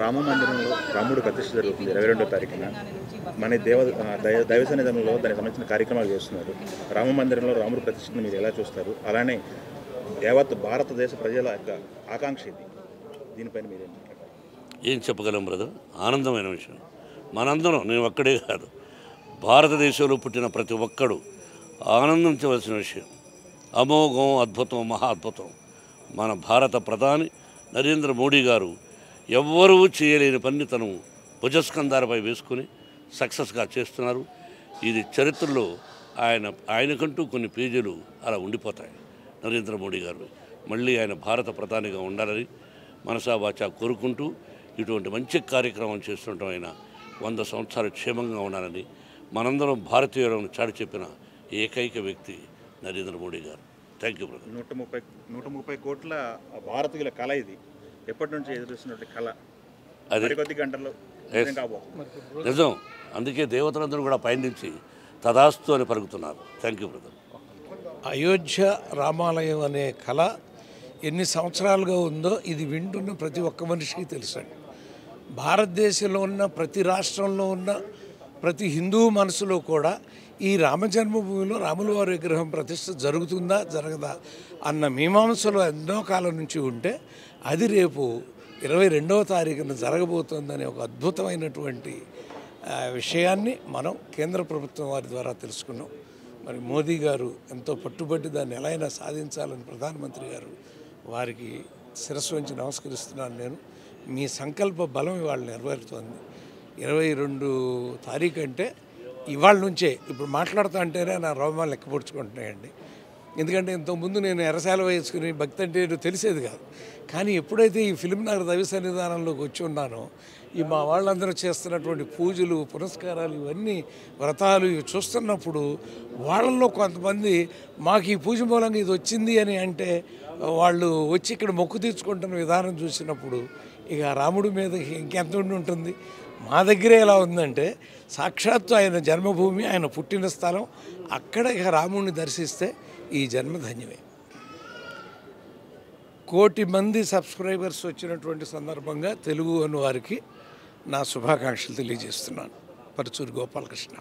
రామ మందిరంలో రాముడు ప్రతిష్ఠ జరుగుతుంది 22వ తారీఖున. మన దైవ సన్నిధానంలో దానికి సంబంధించిన కార్యక్రమాలు చేస్తున్నారు. రామ మందిరంలో రాముడు ప్రతిష్ఠను మీరు ఎలా చూస్తారు? అలానే యావత్ భారతదేశ ప్రజల యొక్క ఆకాంక్ష ఇది. దీనిపైన మీరేం ఏం చెప్పగలం బ్రదర్? ఆనందమైన విషయం. మనందరం, నేను ఒక్కడే కాదు, భారతదేశంలో పుట్టిన ప్రతి ఒక్కడు ఆనందించవలసిన విషయం. అమోఘం, అద్భుతం, మహా అద్భుతం. మన భారత ప్రధాని నరేంద్ర మోడీ గారు ఎవ్వరూ చేయలేని పని తను భుజస్కంధాలపై వేసుకుని సక్సెస్గా చేస్తున్నారు. ఇది చరిత్రలో ఆయనకంటూ కొన్ని పేజీలు అలా ఉండిపోతాయి. నరేంద్ర మోడీ గారు మళ్ళీ ఆయన భారత ప్రధానిగా ఉండాలని మనసా వాచా కోరుకుంటూ ఇటువంటి మంచి కార్యక్రమం చేస్తుండటం ఆయన 100 సంవత్సరాలు క్షేమంగా ఉండాలని మనందరం భారతీయులను చాటి చెప్పిన ఏకైక వ్యక్తి నరేంద్ర మోడీ గారు. Thank you brother. 130 కోట్ల భారతీయుల కళ ఇది. ఎప్పటి నుంచి ఎదురుస్తున్నట్టు కళ అది కొద్ది గంటల్లో నిజం. అందుకే దేవతలందరూ కూడా పయనించి తదాస్తు అని పలుకుతున్నారు. Thank you brother. అయోధ్య రామాలయం అనే కళ ఎన్ని సంవత్సరాలుగా ఉందో ఇది వింటున్న ప్రతి ఒక్క మనిషికి తెలుసండి. భారతదేశంలో ఉన్న ప్రతి రాష్ట్రంలో ఉన్న ప్రతి హిందూ మనసులో కూడా ఈ రామజన్మభూమిలో రాముల వారి విగ్రహం ప్రతిష్ఠ జరుగుతుందా జరగదా అన్న మీమాంసలో ఎన్నో కాలం నుంచి ఉంటే అది రేపు 22వ తారీఖున జరగబోతోందనే ఒక అద్భుతమైనటువంటి విషయాన్ని మనం కేంద్ర ప్రభుత్వం వారి ద్వారా తెలుసుకున్నాం. మరి మోదీ గారు ఎంతో పట్టుబట్టి దాన్ని ఎలా అయినా సాధించాలని ప్రధానమంత్రి గారు వారికి శిరస్సు వంచి నమస్కరిస్తున్నాను. నేను మీ సంకల్ప బలం ఇవాళ నెరవేరుతోంది. 22 తారీఖు అంటే ఇవాళ నుంచే ఇప్పుడు మాట్లాడుతూ అంటేనే నా రోమాలు లెక్కపొడుచుకుంటున్నాయండి. ఎందుకంటే ఇంతకుముందు నేను ఎర్రశాల వేసుకుని భక్తి అంటే తెలిసేది కాదు. కానీ ఎప్పుడైతే ఈ ఫిల్మ్నగర్ దైవ సన్నిధానంలోకి వచ్చి ఉన్నానో ఈ మా వాళ్ళందరూ చేస్తున్నటువంటి పూజలు, పురస్కారాలు, ఇవన్నీ వ్రతాలు ఇవి చూస్తున్నప్పుడు వాళ్ళల్లో కొంతమంది మాకు ఈ పూజ మూలంగా ఇది వచ్చింది అని అంటే వాళ్ళు వచ్చి ఇక్కడ మొక్కు తీర్చుకుంటున్న విధానం చూసినప్పుడు ఇక రాముడి మీద ఇంకెంత ఉంటుంది. మా దగ్గరే ఎలా ఉందంటే సాక్షాత్తు ఆయన జన్మభూమి, ఆయన పుట్టిన స్థలం, అక్కడ ఇక రాముడిని దర్శిస్తే ఈ జన్మ ధన్యమే. 1 కోటి మంది సబ్స్క్రైబర్స్ వచ్చినటువంటి సందర్భంగా తెలుగు అను వారికి నా శుభాకాంక్షలు తెలియజేస్తున్నాను. పరుచూరి గోపాలకృష్ణ.